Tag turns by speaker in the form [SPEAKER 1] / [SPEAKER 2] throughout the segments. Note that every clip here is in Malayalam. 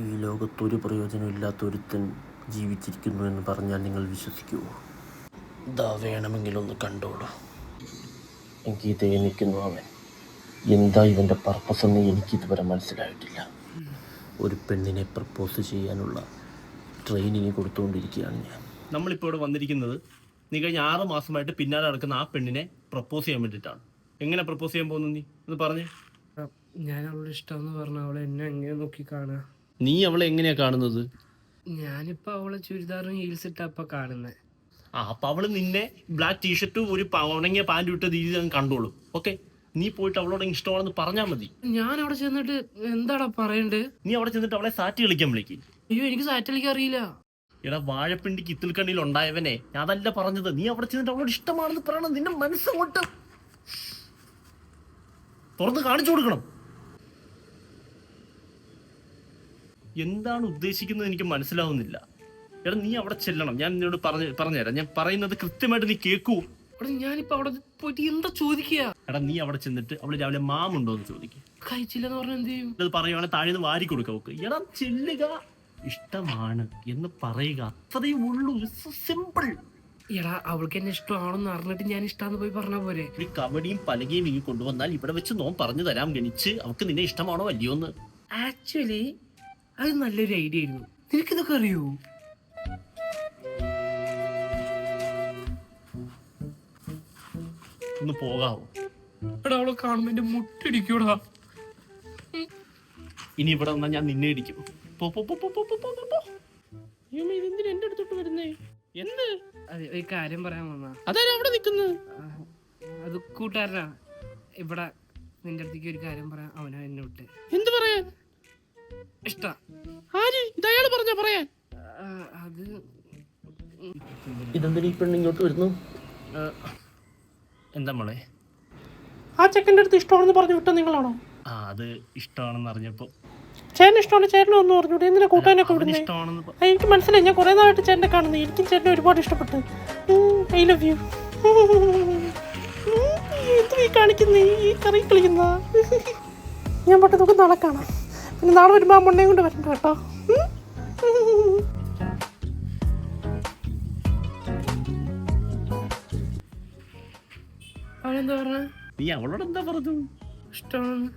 [SPEAKER 1] ഈ ലോകത്തൊരു പ്രയോജനമില്ലാത്തൊരുത്തൻ ജീവിച്ചിരിക്കുന്നു എന്ന് പറഞ്ഞാൽ നിങ്ങൾ വിശ്വസിക്കുമോ? ഇതാ വേണമെങ്കിലൊന്ന് കണ്ടോളൂ. എനിക്ക് ഇതേ നിൽക്കുന്നു അവൻ. എന്താ ഇവൻ്റെ പർപ്പസ് എന്ന് എനിക്കിതുവരെ മനസ്സിലായിട്ടില്ല. ഒരു പെണ്ണിനെ പ്രപ്പോസ് ചെയ്യാനുള്ള ട്രെയിനിങ് കൊടുത്തുകൊണ്ടിരിക്കുകയാണ് ഞാൻ.
[SPEAKER 2] നമ്മളിപ്പോൾ ഇവിടെ വന്നിരിക്കുന്നത് നീ കഴിഞ്ഞ 6 മാസമായിട്ട് പിന്നാലെ നടക്കുന്ന ആ പെണ്ണിനെ പ്രപ്പോസ് ചെയ്യാൻ വേണ്ടിയിട്ടാണ്. എങ്ങനെ പ്രപ്പോസ് ചെയ്യാൻ പോകുന്നു നീ എന്ന് പറഞ്ഞേ.
[SPEAKER 3] ഞാൻ അവളുടെ ഇഷ്ടമെന്ന് പറഞ്ഞ അവളെ എന്നെ എങ്ങനെ നോക്കി കാണുക?
[SPEAKER 2] നീ അവളെ എങ്ങനെയാ കാണുന്നത്?
[SPEAKER 3] ഞാനിപ്പോ അവളെ ചുരിദാറും ഹീൽസ് ഇട്ടപ്പോ കാണുന്നത്.
[SPEAKER 2] അപ്പൊ അവള് നിന്നെ ബ്ലാക്ക് ടീഷർട്ടും ഒരു ഉണങ്ങിയ പാൻറ് ഇട്ട രീതി കണ്ടോളൂ. ഓക്കെ, നീ പോയിട്ട് അവളോട് ഇഷ്ടമാണെന്ന് പറഞ്ഞാൽ മതി.
[SPEAKER 3] ഞാൻ അവിടെ ചെന്നിട്ട് എന്താടാ പറയണ്ടേ?
[SPEAKER 2] നീ അവിടെ ചെന്നിട്ട് അവളെ സാറ്റ് കളിക്കാൻ വിളിക്കും.
[SPEAKER 3] അയ്യോ, എനിക്ക് സാറ്റ് കളിക്കാൻ അറിയില്ല.
[SPEAKER 2] എടാ വാഴപ്പിണ്ടിക്ക് ഇത്തിൽക്കണ്ണിയിൽ ഉണ്ടായവനെ ഞാൻ അതല്ല പറഞ്ഞത്. നീ അവിടെ ചെന്നിട്ട് അവളോട് ഇഷ്ടമാണെന്ന് പറയണം. നിന്റെ മനസ്സങ്ങോട്ട് തുറന്ന് കാണിച്ചു കൊടുക്കണം. എന്താണ് ഉദ്ദേശിക്കുന്നത് എനിക്ക് മനസ്സിലാവുന്നില്ല. എടാ നീ അവിടെ ചെല്ലണം. ഞാൻ നിന്നോട് പറഞ്ഞുതരാം. ഞാൻ പറയുന്നത് കൃത്യമായിട്ട് നീ കേൾക്കൂ.
[SPEAKER 3] ഞാനിപ്പോ അവിടെ പോയിട്ട് എന്താ ചോദിക്കുക?
[SPEAKER 2] എടാ നീ അവിടെ ചെന്നിട്ട് അവള് രാവിലെ മാമുണ്ടോ എന്ന് ചോദിക്കുക.
[SPEAKER 3] കഴിച്ചില്ലെന്ന് പറഞ്ഞാൽ എന്ത് ചെയ്യും?
[SPEAKER 2] അത് പറയുവാണെങ്കിൽ താഴെ നിന്ന് വാരി കൊടുക്കുക. നോക്ക്, എടാ ചെല്ലുക, ഇഷ്ടമാണ് എന്ന് പറയുക, അത്രയേ ഉള്ളൂ. സിമ്പിൾ.
[SPEAKER 3] എടാ അവൾക്ക് എന്നെ ഇഷ്ടമാണെന്ന് അറിഞ്ഞിട്ട് ഞാൻ ഇഷ്ടാന്ന് പോയി പറഞ്ഞ പോരെ?
[SPEAKER 2] ഈ കബഡിയും പലകയും ഇങ്ങി കൊണ്ടുവന്നാൽ ഇവിടെ വെച്ച് നോൻ പറഞ്ഞു തരാം ഗണിച്ച് അവൾക്ക് നിന്നെ ഇഷ്ടമാണോ അല്ലയോന്ന്.
[SPEAKER 3] ആക്ച്വലി അത് നല്ലൊരു ഐഡിയ ആയിരുന്നു. നിനക്കിതൊക്കെ അറിയോ?
[SPEAKER 2] ഒന്ന് പോകാവോ?
[SPEAKER 3] എടാ അവളെ കാണുമ്പോ എന്റെ മുട്ടിടിക്കൂടാ.
[SPEAKER 2] ഇനി ഇവിടെ വന്നാൽ ഞാൻ നിന്നെ ഇടിക്കും. ഇതെന്തിനാ എന്റെ അടുത്തോട്ട് വരുന്നേ? എന്ത്
[SPEAKER 3] ഒരു കാര്യം പറയാൻ വന്നാ.
[SPEAKER 2] അതാരാ അവിടെ നിക്കുന്നത്?
[SPEAKER 3] അത് കൂട്ടുകാരനാ. ഇവിടെ നിന്റെ അടുത്തേക്ക് ഒരു കാര്യം പറയാൻ അവനാ എന്നെ വിട്ട്.
[SPEAKER 2] എന്ത് പറയാൻ?
[SPEAKER 3] ഇഷ്ട.
[SPEAKER 2] ആര്? ഇതയാള് പറഞ്ഞ പറയാൻ?
[SPEAKER 3] അത്
[SPEAKER 1] ഇതെന്തിനാ ഈ പെണ്ണ് ഇങ്ങോട്ട് വരുന്നു?
[SPEAKER 2] എന്താ മോളെ?
[SPEAKER 4] ആ ചെക്കൻ്റെ അടുത്ത് ഇഷ്ടമാണെന്ന് പറഞ്ഞു വിട്ട നിങ്ങളാണോ?
[SPEAKER 2] അത് ഇഷ്ടമാണെന്ന് അറിഞ്ഞപ്പോ
[SPEAKER 4] ചേട്ടന് ഇഷ്ടമാണ്. ചേട്ടനും ഒന്നും പറഞ്ഞൂടെ? എന്തിനാ കൂട്ടാനൊക്കെ വിടുന്നത്? എനിക്ക് മനസ്സിലായി. ഞാൻ കുറെ നാളായിട്ട് ചേട്ടനെ കാണുന്നത്. എനിക്കും ചേട്ടനെ ഒരുപാട് ഇഷ്ടപ്പെട്ടു. I love you. എന്ത് ഈ കാണിക്കുന്നേ? ഈ കറി കളിക്കുന്ന ഞാൻ പോട്ടെ. നമുക്ക് നാളെ കാണാം. പിന്നെ നാളെ വരുമ്പോൾ ആ മണ്ണയും കൊണ്ട് വരണ്ട കേട്ടോ.
[SPEAKER 3] അവനെന്താ പറഞ്ഞ?
[SPEAKER 2] നീ അവളോട് എന്താ പറഞ്ഞു?
[SPEAKER 3] ഇഷ്ടമാണ്.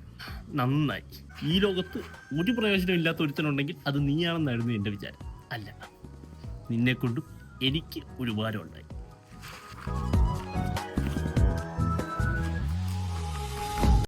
[SPEAKER 2] നന്നായി. ഈ ലോകത്ത് ഒരു പ്രയോജനം ഇല്ലാത്ത ഒരുത്തനുണ്ടെങ്കിൽ അത് നീയാണെന്നായിരുന്നു എൻ്റെ വിചാരം. അല്ല, നിന്നെ കൊണ്ടും എനിക്ക് ഒരു ഉപകാരം ഉണ്ടായി.